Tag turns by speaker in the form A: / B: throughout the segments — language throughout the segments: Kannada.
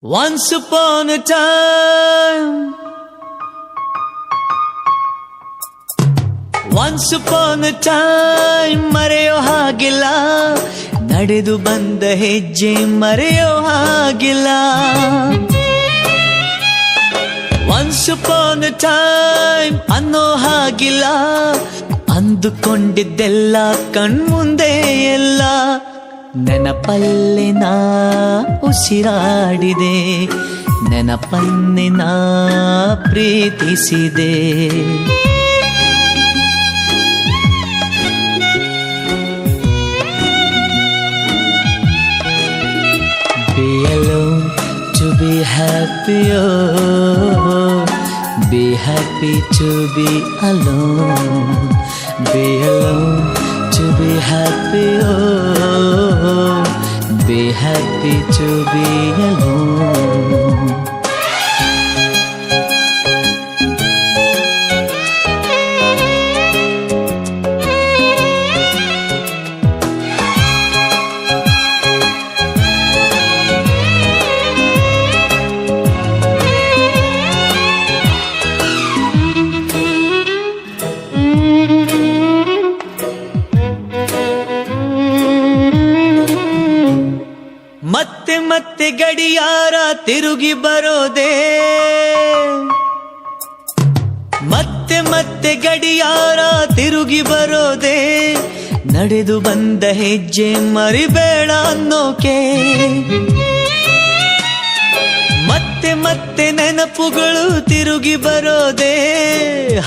A: Once upon a time, once upon a time ಮರೆಯೋ ಹಾಗಿಲ್ಲ, ನಡೆದು ಬಂದ ಹೆಜ್ಜೆ ಮರೆಯೋ ಹಾಗಿಲ್ಲ. Once upon a time ಅನ್ನೋ ಹಾಗಿಲ್ಲ, ಅಂದುಕೊಂಡಿದ್ದೆಲ್ಲ ಕಣ್ಮುಂದೆ ಎಲ್ಲ ನೆನಪಲ್ಲಿ ನಾ ಉಸಿರಾಡಿದೆ, ನೆನಪನ್ನೇ ನಾ ಪ್ರೀತಿಸಿದೆ. Be alone to be happy, oh, be happy to be alone. Be alone to be happy, oh, be happy to be alone. ಮತ್ತೆ ಮತ್ತೆ ಗಡಿಯಾರ ತಿರುಗಿ ಬರೋದೇ, ಮತ್ತೆ ಮತ್ತೆ ಗಡಿಯಾರ ತಿರುಗಿ ಬರೋದೇ, ನಡೆದು ಬಂದ ಹೆಜ್ಜೆ ಮರಿಬೇಡ ಅನ್ನೋಕೆ. ಮತ್ತೆ ಮತ್ತೆ ನೆನಪುಗಳು ತಿರುಗಿ ಬರೋದೇ,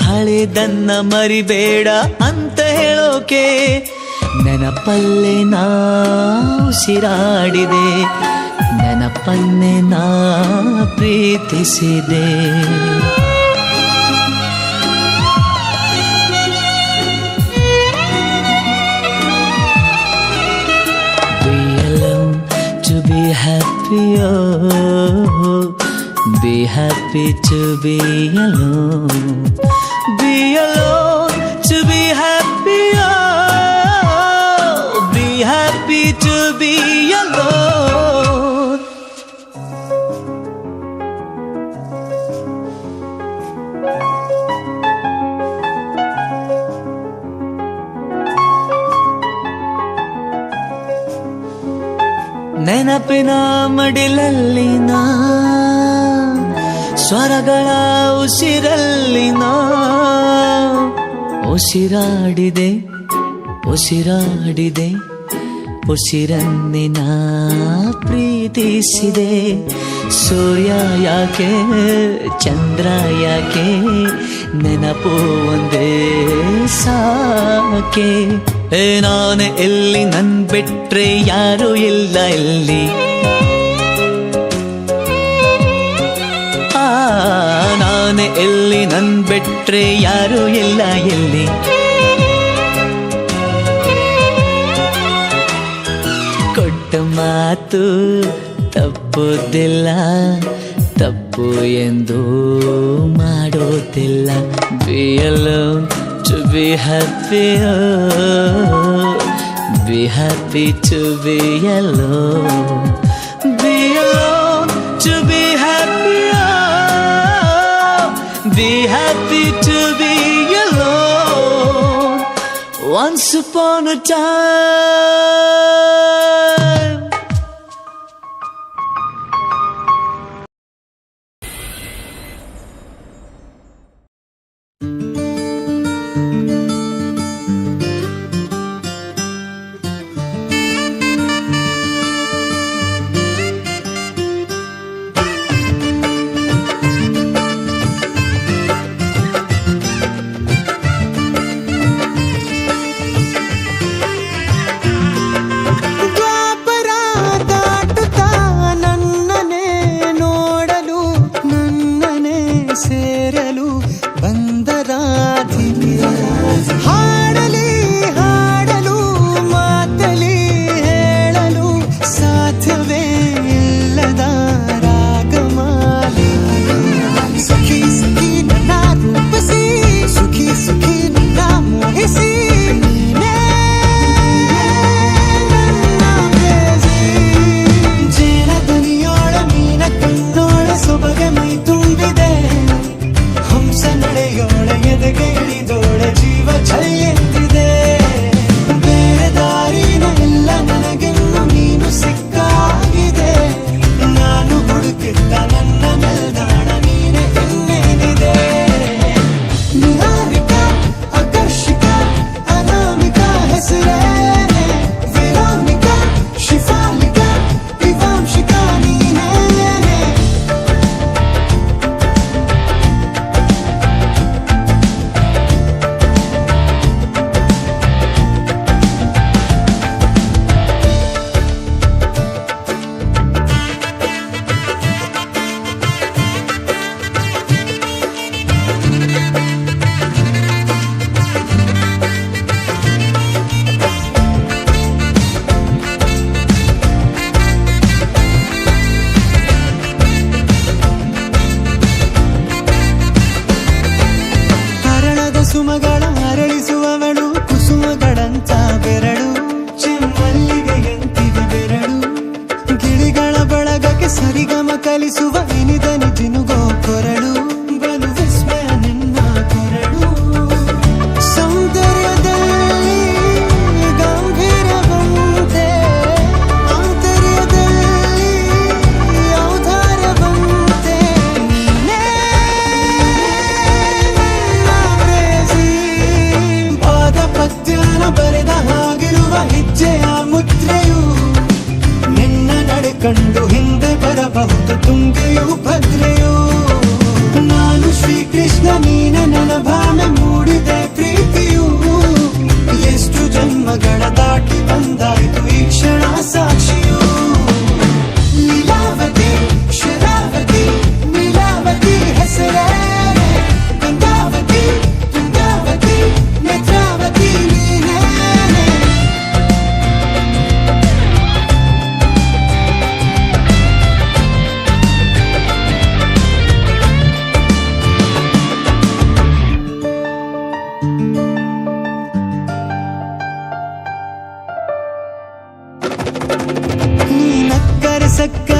A: ಹಳೆದನ್ನ ಮರಿಬೇಡ ಅಂತ ಹೇಳೋಕೆ. ನೆನಪಲ್ಲೇ ನಾ ಉಸಿರಾಡಿದೆ, ನೆನಪನ್ನೇ ನಾ ಪ್ರೀತಿಸಿದೆ. Be alone to be happy, oh, be happy to be alone. Be alone to be happy, oh, happy to be alone. ನೆನಪಿನ ಮಡಿಲಲ್ಲಿನ ಸ್ವರಗಳ ಉಸಿರಲ್ಲಿನ ಉಸಿರಾಡಿದೆ, ಉಸಿರಾಡಿದೆ, ಉಸಿರನ್ನೇ ನಾ ಪ್ರೀತಿಸಿದೆ. ಸೂರ್ಯ ಯಾಕೆ ಚಂದ್ರ ಯಾಕೆ, ನೆನಪು ಒಂದೇ ಸಾಕೆ. ನಾನೇ ಎಲ್ಲಿ ನನ್ ಬಿಟ್ರೆ ಯಾರು ಇಲ್ಲ ಎಲ್ಲಿ, ನಾನೇ ಎಲ್ಲಿ ನನ್ ಬಿಟ್ರೆ ಯಾರು ಇಲ್ಲ ಎಲ್ಲಿ. ಮಾತು ತಪ್ಪುದಿಲ್ಲ, ತಪ್ಪು ಎಂದು ಮಾಡೋದಿಲ್ಲ. Be alone to be happy, oh, be happy to be alone. Be alone to be happy, oh, be happy to be alone. Once upon a time.
B: ಕಲಿಸುವ ಇನಿದನಿ ಜಿನುಗೋ ಕೊರಳು ಬಲು ವಿಸ್ಮಯ ನಿನ್ನ ಕೊರಳು ಸೌಂದರ್ಯದಲ್ಲಿ ಗಂಭೀರವಂತೆ ಆಂತರ್ಯದಲ್ಲಿ ಔದಾರ್ಯವಂತೆ ನೀನೇ ಕ್ರೇಜಿ ಪಾದ ಪದ್ಯನ ಬರೆದ ಹಾಗಿರುವ ಹೆಜ್ಜೆಯ ಮುದ್ರೆಯು ನಿನ್ನ ನಡೆ ಕಂಡು ಹಿಂದೆ ಬರಬಹುದು ತುಂಗೆಯು ಭದ್ರೆಯು ನಾನು ಶ್ರೀಕೃಷ್ಣ ನೀನೆ ನನ್ನ ಭಾವನೆ ಮೂಡಿದೆ ಪ್ರೀತಿಯು ಎಷ್ಟು ಜನ್ಮಗಳ ದಾಟಿ ಬಂದಾಯ್ತು ಈ ಕ್ಷಣ ಸಾಕ್ಷಿಯು ಲೀಲಾವತಿ ಶರಾವತಿ ನೀಲಾವತಿ ಹೆಸರೇ ಗಂಗಾವತಿ ತುಂಗಾವತಿ ನೇತ್ರಾವತಿ ನೀನೇ ನೀ ನಕ್ಕರೆ ಸಕ್ಕರೆ